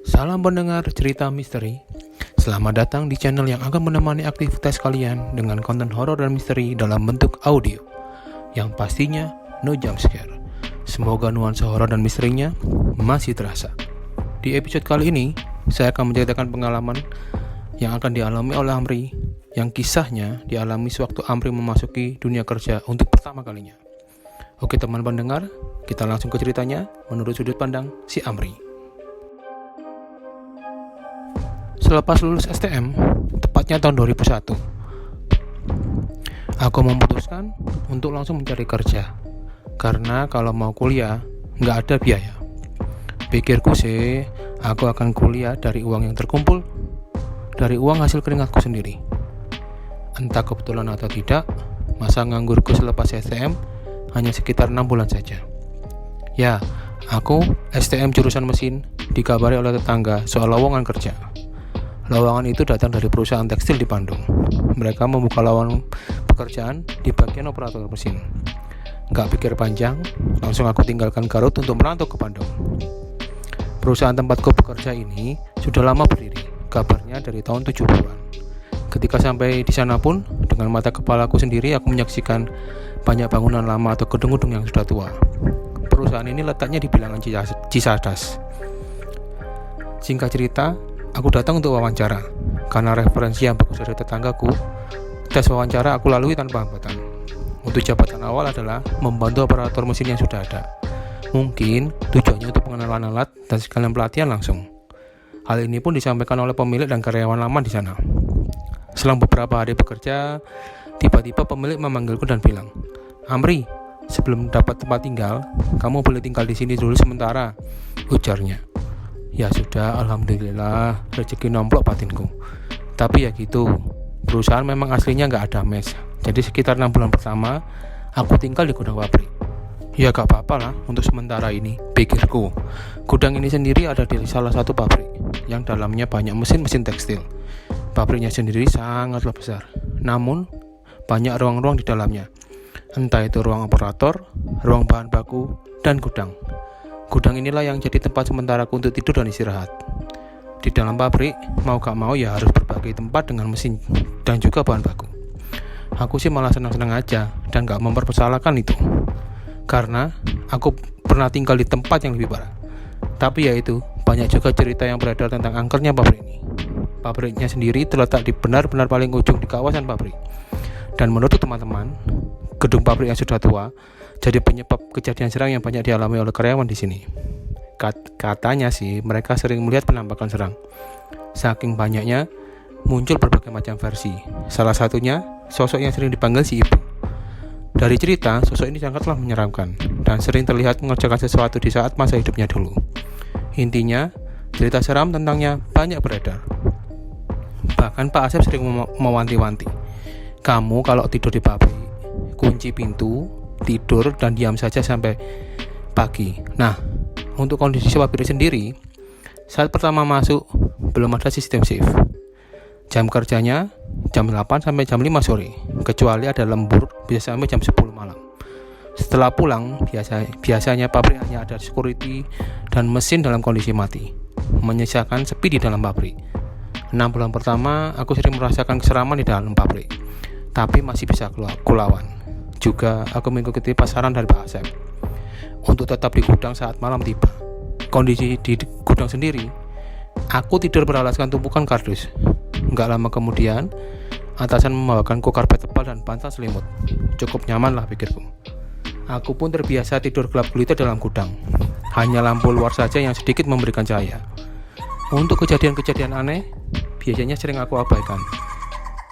Salam pendengar cerita misteri. Selamat datang di channel yang akan menemani aktivitas kalian dengan konten horor dan misteri dalam bentuk audio, yang pastinya no jump scare. Semoga nuansa horor dan misterinya masih terasa. Di episode kali ini, saya akan menceritakan pengalaman yang akan dialami oleh Amri, yang kisahnya dialami sewaktu Amri memasuki dunia kerja untuk pertama kalinya. Oke teman pendengar, kita langsung ke ceritanya menurut sudut pandang si Amri. Selepas lulus STM, tepatnya tahun 2001, aku memutuskan untuk langsung mencari kerja. Karena kalau mau kuliah, nggak ada biaya. Pikirku sih, aku akan kuliah dari uang yang terkumpul, dari uang hasil keringatku sendiri. Entah kebetulan atau tidak, masa nganggurku selepas STM hanya sekitar 6 bulan saja. Ya, aku STM jurusan mesin, dikabari oleh tetangga soal lowongan kerja. Lowongan itu datang dari perusahaan tekstil di Bandung. Mereka membuka lowongan pekerjaan di bagian operator mesin. Gak pikir panjang, langsung aku tinggalkan Garut untuk merantau ke Bandung. Perusahaan tempatku bekerja ini sudah lama berdiri, kabarnya dari tahun 70-an. Ketika sampai di sana pun, dengan mata kepalaku sendiri aku menyaksikan banyak bangunan lama atau gedung-gedung yang sudah tua. Perusahaan ini letaknya di bilangan Cisadas. Singkat cerita, aku datang untuk wawancara. Karena referensi yang bagus dari tetanggaku, tes wawancara aku lalui tanpa hambatan. Untuk jabatan awal adalah membantu operator mesin yang sudah ada. Mungkin tujuannya untuk pengenalan alat dan sekalian pelatihan langsung. Hal ini pun disampaikan oleh pemilik dan karyawan lama di sana. Selang beberapa hari bekerja, tiba-tiba pemilik memanggilku dan bilang, "Amri, sebelum dapat tempat tinggal, kamu boleh tinggal di sini dulu sementara," ujarnya. Ya sudah, alhamdulillah, rezeki nomplok batinku. Tapi ya gitu, perusahaan memang aslinya nggak ada mes. Jadi sekitar 6 bulan pertama, aku tinggal di gudang pabrik. Ya gak apa-apa lah untuk sementara ini, pikirku. Gudang ini sendiri ada di salah satu pabrik, yang dalamnya banyak mesin-mesin tekstil. Pabriknya sendiri sangatlah besar, namun banyak ruang-ruang di dalamnya. Entah itu ruang operator, ruang bahan baku, dan gudang. Gudang inilah yang jadi tempat sementaraku untuk tidur dan istirahat. Di dalam pabrik, mau gak mau ya harus berbagai tempat dengan mesin dan juga bahan baku. Aku sih malah senang-senang aja dan gak mempermasalahkan itu. Karena aku pernah tinggal di tempat yang lebih parah. Tapi ya itu, banyak juga cerita yang beredar tentang angkernya pabrik ini. Pabriknya sendiri terletak di benar-benar paling ujung di kawasan pabrik. Dan menurut teman-teman, gedung pabrik yang sudah tua jadi penyebab kejadian serang yang banyak dialami oleh karyawan di sini. Katanya sih mereka sering melihat penampakan serang. Saking banyaknya muncul berbagai macam versi. Salah satunya sosok yang sering dipanggil si ibu. Dari cerita, sosok ini sangatlah menyeramkan dan sering terlihat mengerjakan sesuatu di saat masa hidupnya dulu. Intinya, cerita seram tentangnya banyak beredar. Bahkan Pak Asep sering mewanti-wanti, "Kamu kalau tidur di pabrik, kunci pintu, tidur dan diam saja sampai pagi." Nah, untuk kondisi pabrik sendiri, saat pertama masuk belum ada sistem shift. Jam kerjanya jam 8 sampai jam 5 sore, kecuali ada lembur bisa sampai jam 10 malam. Setelah pulang, biasanya pabrik hanya ada security dan mesin dalam kondisi mati, menyisakan sepi di dalam pabrik. 6 bulan pertama, aku sering merasakan keseraman di dalam pabrik, tapi masih bisa kulawan. Juga aku mengikuti pasaran dari Pak Asep untuk tetap di gudang saat malam tiba. Kondisi di gudang sendiri, aku tidur beralaskan tumpukan kardus. Nggak lama kemudian, atasan membawakanku karpet tebal dan bantal selimut. Cukup nyaman lah pikirku. Aku pun terbiasa tidur gelap gulita dalam gudang. Hanya lampu luar saja yang sedikit memberikan cahaya. Untuk kejadian-kejadian aneh, biasanya sering aku abaikan,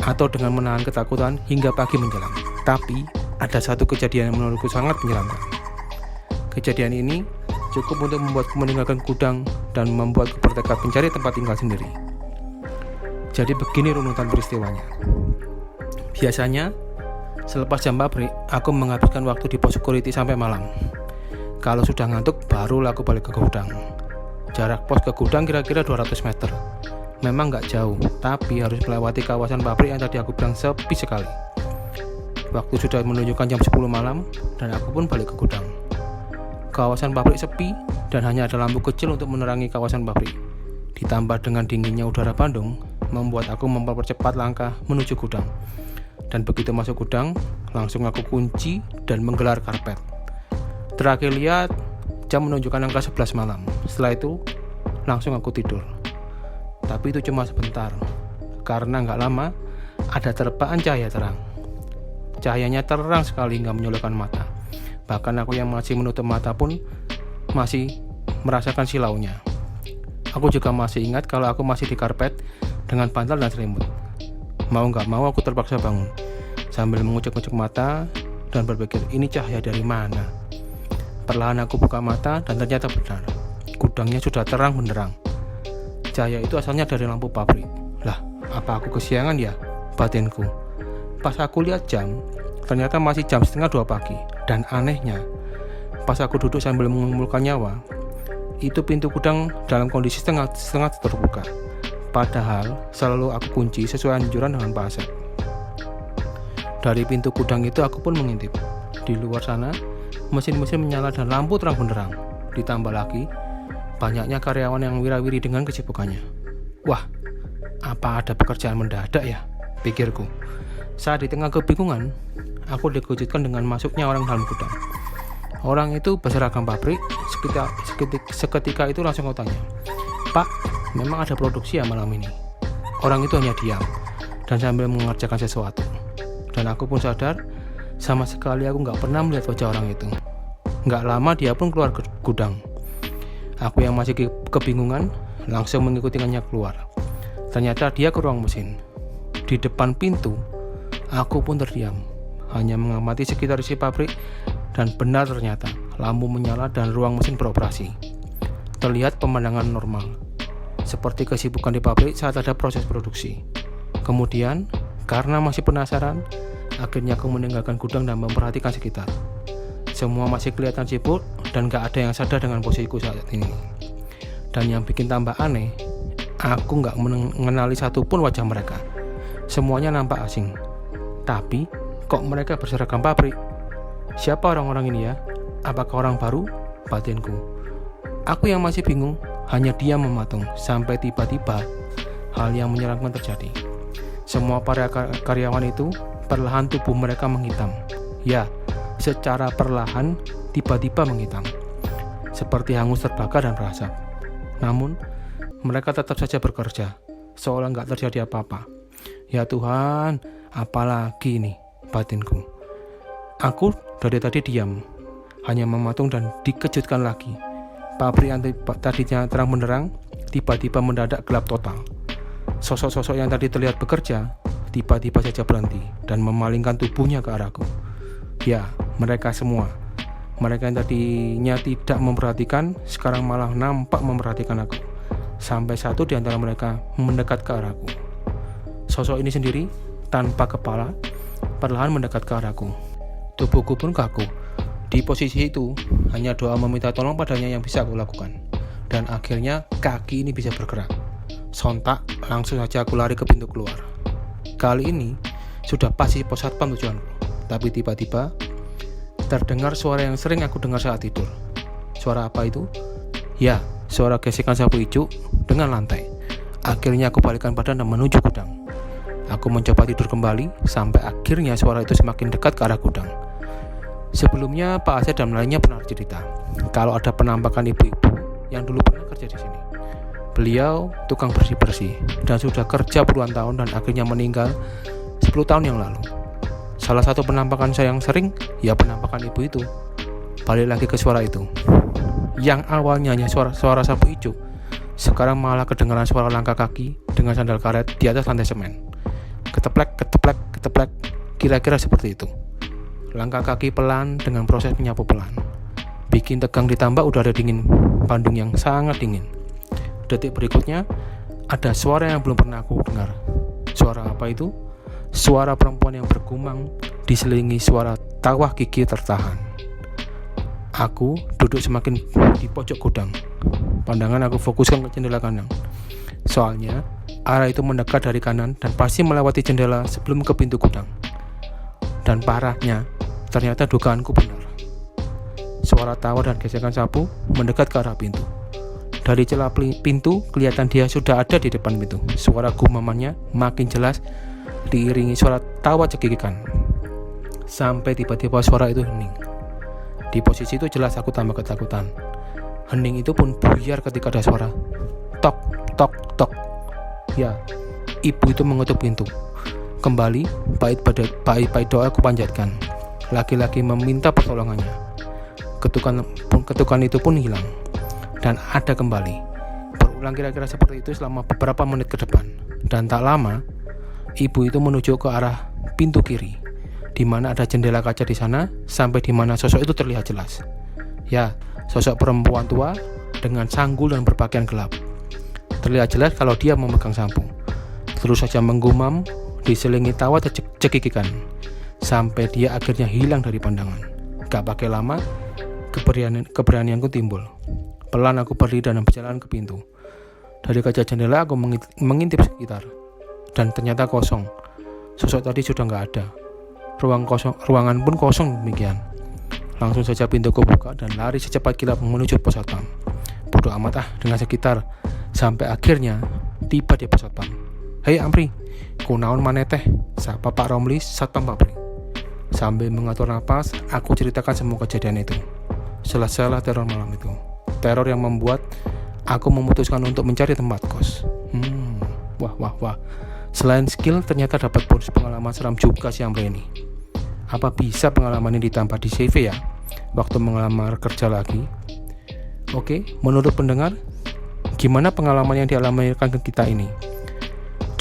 atau dengan menahan ketakutan hingga pagi menjelang. Tapi, ada satu kejadian yang menurutku sangat menyeramkan. Kejadian ini cukup untuk membuatku meninggalkan gudang dan membuatku bertekad mencari tempat tinggal sendiri. Jadi begini runutan peristiwanya. Biasanya, selepas jam pabrik, aku menghabiskan waktu di pos security sampai malam. Kalau sudah ngantuk, baru aku balik ke gudang. Jarak pos ke gudang kira-kira 200 meter. Memang gak jauh, tapi harus melewati kawasan pabrik yang tadi aku bilang sepi sekali. Waktu sudah menunjukkan jam 10 malam, dan aku pun balik ke gudang. Kawasan pabrik sepi, dan hanya ada lampu kecil untuk menerangi kawasan pabrik. ditambah dengan dinginnya udara Bandung, membuat aku mempercepat langkah menuju gudang. Dan begitu masuk gudang, langsung aku kunci dan menggelar karpet. Terakhir lihat, jam menunjukkan angka 11 malam. Setelah itu, langsung aku tidur. Tapi itu cuma sebentar, karena nggak lama, ada terpaan cahaya terang. Cahayanya terang sekali, nggak menyolokkan mata. Bahkan aku yang masih menutup mata pun masih merasakan silaunya. Aku juga masih ingat kalau aku masih di karpet dengan bantal dan selimut. Mau nggak mau aku terpaksa bangun sambil mengucek-ucek mata dan berpikir, ini cahaya dari mana? Perlahan aku buka mata dan ternyata benar, gudangnya sudah terang benderang. Cahaya itu asalnya dari lampu pabrik. Lah, apa aku kesiangan ya? Batinku. Pas aku lihat jam, ternyata masih jam 1:30 pagi. Dan anehnya, pas aku duduk sambil mengumpulkan nyawa, itu pintu gudang dalam kondisi setengah terbuka. Padahal selalu aku kunci sesuai anjuran dengan Pak Asep. Dari pintu gudang itu aku pun mengintip. Di luar sana, mesin-mesin menyala dan lampu terang benderang. Ditambah lagi, banyaknya karyawan yang wira-wiri dengan kesibukannya. Wah, apa ada pekerjaan mendadak ya? Pikirku. Saat di tengah kebingungan, aku dikejutkan dengan masuknya orang dalam gudang. Orang itu berseragam pabrik. Seketika itu langsung aku tanya, "Pak, memang ada produksi ya malam ini?" Orang itu hanya diam dan sambil mengerjakan sesuatu. Dan aku pun sadar, sama sekali aku nggak pernah melihat wajah orang itu. Nggak lama dia pun keluar ke gudang. Aku yang masih kebingungan langsung mengikutinya keluar. Ternyata dia ke ruang mesin. Di depan pintu, aku pun terdiam, hanya mengamati sekitar isi pabrik, dan benar ternyata lampu menyala dan ruang mesin beroperasi. Terlihat pemandangan normal, seperti kesibukan di pabrik saat ada proses produksi. Kemudian, karena masih penasaran, akhirnya aku meninggalkan gudang dan memperhatikan sekitar. Semua masih kelihatan sibuk dan gak ada yang sadar dengan posisiku saat ini. Dan yang bikin tambah aneh, aku gak mengenali satupun wajah mereka. Semuanya nampak asing. Tapi, kok mereka berseragam pabrik? Siapa orang-orang ini ya? Apakah orang baru? Batinku. Aku yang masih bingung, hanya diam mematung, sampai tiba-tiba hal yang menyeramkan terjadi. Semua para karyawan itu, perlahan tubuh mereka menghitam. Ya, secara perlahan, tiba-tiba menghitam. Seperti hangus terbakar dan berasap. Namun, mereka tetap saja bekerja, seolah nggak terjadi apa-apa. Ya Tuhan, apalagi ini, batinku. Aku dari tadi diam, hanya mematung dan dikejutkan lagi. Pabrik yang tadinya terang benderang, tiba-tiba mendadak gelap total. Sosok-sosok yang tadi terlihat bekerja, tiba-tiba saja berhenti dan memalingkan tubuhnya ke arahku. Ya, mereka semua. Mereka yang tadinya tidak memperhatikan, sekarang malah nampak memperhatikan aku. Sampai satu di antara mereka mendekat ke arahku. Sosok ini sendiri, tanpa kepala, perlahan mendekat ke arahku. Tubuhku pun kaku. Di posisi itu, hanya doa meminta tolong padanya yang bisa aku lakukan. Dan akhirnya kaki ini bisa bergerak. Sontak, langsung saja aku lari ke pintu keluar. Kali ini, sudah pasti pos satpam tujuanku. Tapi tiba-tiba, terdengar suara yang sering aku dengar saat tidur. Suara apa itu? Ya, suara gesekan sapu ijuk dengan lantai. Akhirnya aku balikkan badan dan menuju gudang. Aku mencoba tidur kembali, sampai akhirnya suara itu semakin dekat ke arah gudang. Sebelumnya Pak Asep dan lainnya pernah cerita kalau ada penampakan ibu-ibu yang dulu pernah kerja di sini. Beliau tukang bersih-bersih dan sudah kerja puluhan tahun dan akhirnya meninggal 10 tahun yang lalu. Salah satu penampakan saya yang sering, ya penampakan ibu itu. Balik lagi ke suara itu. Yang awalnya hanya suara sapu ijuk, sekarang malah kedengaran suara langkah kaki dengan sandal karet di atas lantai semen. Keteplek, keteplek, keteplek, kira-kira seperti itu. Langkah kaki pelan dengan proses menyapu pelan. Bikin tegang ditambah udara dingin Bandung yang sangat dingin. Detik berikutnya, ada suara yang belum pernah aku dengar. Suara apa itu? Suara perempuan yang bergumam diselingi suara tawa gigi tertahan. Aku duduk semakin di pojok gudang. Pandangan aku fokuskan ke jendela kanan. Soalnya, arah itu mendekat dari kanan dan pasti melewati jendela sebelum ke pintu gudang. Dan parahnya, ternyata dugaanku benar. Suara tawa dan gesekan sapu mendekat ke arah pintu. Dari celah pintu kelihatan dia sudah ada di depan pintu. Suara gumamannya makin jelas diiringi suara tawa cekikikan. Sampai tiba-tiba suara itu hening. Di posisi itu jelas aku tambah ketakutan. Hening itu pun buyar ketika ada suara tok tok tok. Ya, ibu itu mengetuk pintu. Kembali, bait doa aku panjatkan. Laki-laki meminta pertolongannya. Ketukan itu pun hilang dan ada kembali. Berulang kira-kira seperti itu selama beberapa menit ke depan. Dan tak lama, ibu itu menuju ke arah pintu kiri, di mana ada jendela kaca di sana, sampai di mana sosok itu terlihat jelas. Ya, sosok perempuan tua dengan sanggul dan berpakaian gelap. Terlihat jelas kalau dia memegang sampul. Terus saja menggumam, diselingi tawa cekikikan, sampai dia akhirnya hilang dari pandangan. Gak pakai lama, keberanianku timbul. Pelan aku berdiri dan berjalan ke pintu. Dari kaca jendela aku mengintip sekitar, dan ternyata kosong. Sosok tadi sudah gak ada. Ruangan pun kosong demikian. Langsung saja pintuku buka dan lari secepat kilat menuju pos satpam. Bodoh amat dengan sekitar. Sampai akhirnya tiba di pos satpam. "Hei Amri, kunaon maneh teh?" Sapa Pak Romli, Satpam Papri. Sambil mengatur napas, aku ceritakan semua kejadian itu. Selesailah teror malam itu. Teror yang membuat aku memutuskan untuk mencari tempat kos. Wah. Selain skill, ternyata dapat bonus pengalaman seram juga si Amri ini. Apa bisa pengalaman ini ditambah di CV ya? Waktu mengelamar kerja lagi. Oke, menurut pendengar, gimana pengalaman yang dialamikan ke kita ini?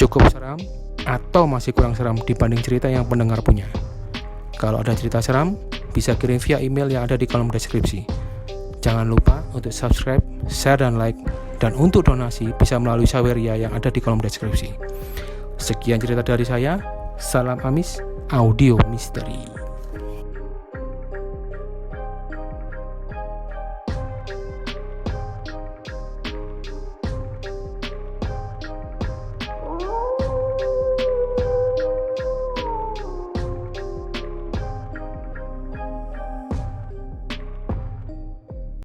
Cukup seram atau masih kurang seram dibanding cerita yang pendengar punya? Kalau ada cerita seram, bisa kirim via email yang ada di kolom deskripsi. Jangan lupa untuk subscribe, share, dan like. Dan untuk donasi bisa melalui Saweria yang ada di kolom deskripsi. Sekian cerita dari saya. Salam Amis, Audio Misteri.